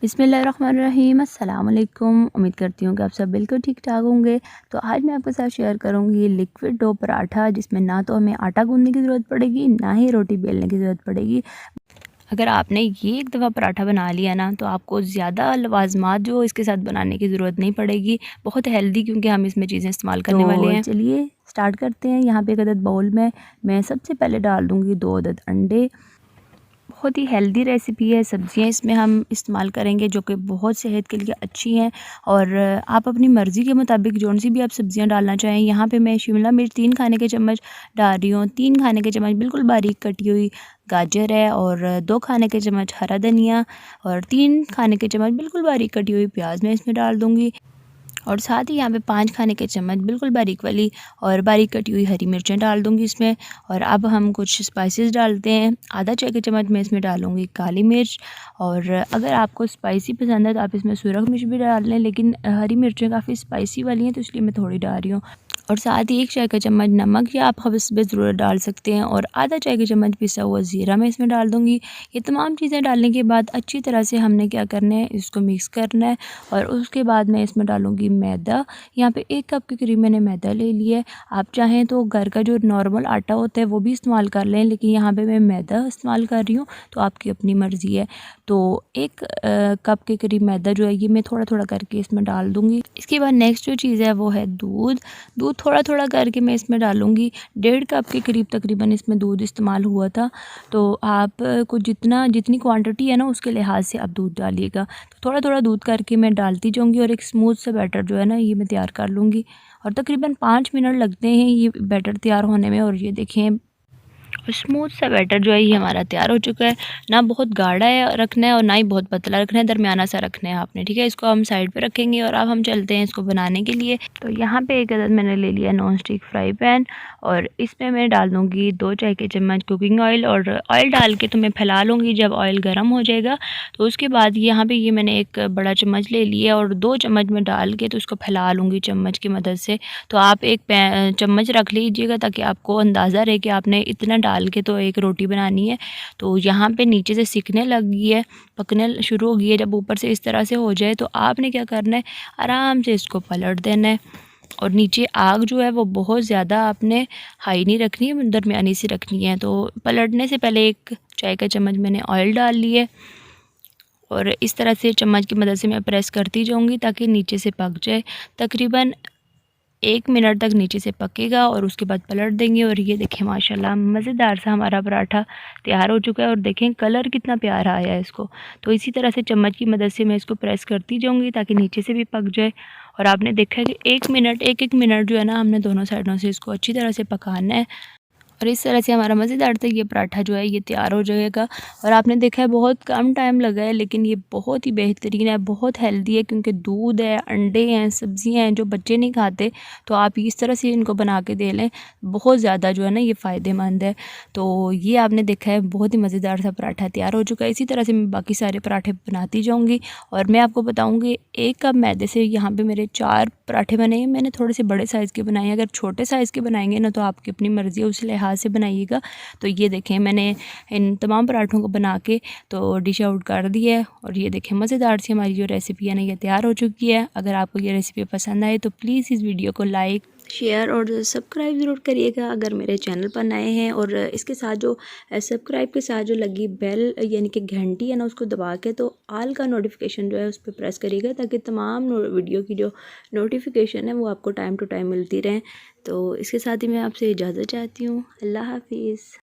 बिस्मिल्लाहिर्रहमानिर्रहीम। अस्सलाम वालेकुम। उम्मीद करती हूँ कि आप सब बिल्कुल ठीक ठाक होंगे। तो आज मैं आपके साथ शेयर करूँगी लिक्विड डो पराठा, जिसमें ना तो हमें आटा गूँदने की ज़रूरत पड़ेगी, ना ही रोटी बेलने की ज़रूरत पड़ेगी। अगर आपने ये एक दफ़ा पराठा बना लिया ना, तो आपको ज़्यादा लवाज़मात जो इसके साथ बनाने की ज़रूरत नहीं पड़ेगी। बहुत हेल्दी, क्योंकि हम इसमें चीज़ें इस्तेमाल करने वाले हैं। चलिए स्टार्ट करते हैं। यहाँ पे एक अदद बाउल में मैं सबसे पहले डाल दूँगी 2 अदद अंडे। बहुत ही हेल्दी रेसिपी है। सब्जियां इसमें हम इस्तेमाल करेंगे जो कि बहुत सेहत के लिए अच्छी हैं, और आप अपनी मर्ज़ी के मुताबिक जौन सी भी आप सब्जियां डालना चाहें। यहाँ पे मैं शिमला मिर्च 3 खाने के चम्मच डाल रही हूँ। 3 खाने के चम्मच बिल्कुल बारीक कटी हुई गाजर है, और 2 खाने के चम्मच हरा धनिया, और 3 खाने के चम्मच बिल्कुल बारीक कटी हुई प्याज मैं इसमें डाल दूँगी। और साथ ही यहाँ पे 5 खाने के चम्मच बिल्कुल बारीक वाली और बारीक कटी हुई हरी मिर्चें डाल दूँगी इसमें। और अब हम कुछ स्पाइसेस डालते हैं। आधा चाय के चम्मच मैं इसमें डालूँगी काली मिर्च, और अगर आपको स्पाइसी पसंद है तो आप इसमें सुरख मिर्च भी डाल लें, लेकिन हरी मिर्चें काफ़ी स्पाइसी वाली हैं तो इसलिए मैं थोड़ी डाल रही हूँ। और साथ ही 1 चाय का चम्मच नमक या आप हस्ब ज़रूरत डाल सकते हैं, और आधा चाय के चम्मच पिसा हुआ ज़ीरा मैं इसमें डाल दूँगी। ये तमाम चीज़ें डालने के बाद अच्छी तरह से हमने क्या करना है, इसको मिक्स करना है। और उसके बाद मैं इसमें डालूँगी मैदा। यहाँ पे 1 कप के करीब मैंने मैदा ले लिया है। आप चाहें तो घर का जो नॉर्मल आटा होता है वो भी इस्तेमाल कर लें, लेकिन यहाँ पे मैं मैदा इस्तेमाल कर रही हूँ, तो आपकी अपनी मर्ज़ी है। तो 1 कप के करीब मैदा जो है ये मैं थोड़ा थोड़ा करके इसमें डाल दूँगी। इसके बाद नेक्स्ट जो चीज़ है वो है दूध। दूध थोड़ा थोड़ा करके मैं इसमें डालूँगी। 1.5 कप के करीब तकरीबन इसमें दूध इस्तेमाल हुआ था। तो आप को जितनी क्वांटिटी है ना, उसके लिहाज से आप दूध डालिएगा। तो थोड़ा थोड़ा दूध करके मैं डालती जाऊँगी, और एक स्मूथ सा बैटर जो है ना ये मैं तैयार कर लूँगी। और तकरीबन 5 मिनट लगते हैं ये बैटर तैयार होने में। और ये देखें, स्मूथ सा बैटर जो है ये हमारा तैयार हो चुका है। ना बहुत गाढ़ा है रखना है, और ना ही बहुत पतला रखना है, दरमियाना सा रखना है आपने, ठीक है। इसको हम साइड पे रखेंगे, और अब हम चलते हैं इसको बनाने के लिए। तो यहाँ पे एक अदद मैंने ले लिया नॉन स्टिक फ्राई पैन, और इसमें मैं डाल दूँगी 2 चाय के चम्मच कुकिंग ऑयल। और ऑयल डाल के तो मैं फैला लूँगी। जब ऑयल गर्म हो जाएगा तो उसके बाद यहाँ पे ये मैंने एक बड़ा चम्मच ले लिया, और 2 चम्मच में डाल के तो उसको फैला लूँगी चम्मच की मदद से। तो आप एक चम्मच रख लीजिएगा, ताकि आपको अंदाज़ा रहे कि आपने इतना डाल के तो एक रोटी बनानी है। तो यहाँ पे नीचे से सिकने लगी है, पकने शुरू हो गई है। जब ऊपर से इस तरह से हो जाए तो आपने क्या करना है, आराम से इसको पलट देना है। और नीचे आग जो है वो बहुत ज़्यादा आपने हाई नहीं रखनी है, दरमियानी सी रखनी है। तो पलटने से पहले 1 चाय का चम्मच मैंने ऑयल डाल लिया है, और इस तरह से चम्मच की मदद से मैं प्रेस करती जाऊँगी ताकि नीचे से पक जाए। तकरीबन 1 मिनट तक नीचे से पकेगा, और उसके बाद पलट देंगे। और ये देखें, माशाल्लाह मज़ेदार सा हमारा पराठा तैयार हो चुका है। और देखें कलर कितना प्यारा आया है इसको। तो इसी तरह से चम्मच की मदद से मैं इसको प्रेस करती जाऊँगी ताकि नीचे से भी पक जाए। और आपने देखा है कि 1 मिनट 1-1 मिनट जो है ना, हमने दोनों साइडों से इसको अच्छी तरह से पकाना है। और इस तरह से हमारा मज़ेदार सा ये पराठा जो है ये तैयार हो जाएगा। और आपने देखा है बहुत कम टाइम लगा है, लेकिन ये बहुत ही बेहतरीन है, बहुत हेल्दी है, क्योंकि दूध है, अंडे हैं, सब्जियां हैं जो बच्चे नहीं खाते। तो आप इस तरह से इनको बना के दे लें, बहुत ज़्यादा जो है ना ये फ़ायदेमंद है। तो ये आपने देखा है बहुत ही मज़ेदार सा पराठा तैयार हो चुका है। इसी तरह से मैं बाकी सारे पराठे बनाती जाऊँगी। और मैं आपको बताऊँगी 1 कप मैदे से यहाँ पर मेरे 4 पराठे बने हैं। मैंने थोड़े से बड़े साइज़ के बनाए हैं। अगर छोटे साइज़ के बनाएंगे ना तो आपकी अपनी मर्ज़ी है, उस लिहाज से बनाइएगा। तो ये देखें, मैंने इन तमाम पराठों को बना के तो डिश आउट कर दिया है। और ये देखें, मज़ेदार सी हमारी जो रेसिपी है ना ये तैयार हो चुकी है। अगर आपको ये रेसिपी पसंद आए तो प्लीज़ इस वीडियो को लाइक, शेयर और सब्सक्राइब ज़रूर करिएगा अगर मेरे चैनल पर नए हैं। और इसके साथ जो सब्सक्राइब के साथ जो लगी बेल यानी कि घंटी है ना, उसको दबा के तो ऑल का नोटिफिकेशन जो है उस पर प्रेस करिएगा, ताकि तमाम वीडियो की जो नोटिफिकेशन है वो आपको टाइम टू टाइम मिलती रहें। तो इसके साथ ही मैं आपसे इजाज़त चाहती हूँ। अल्लाह हाफिज़।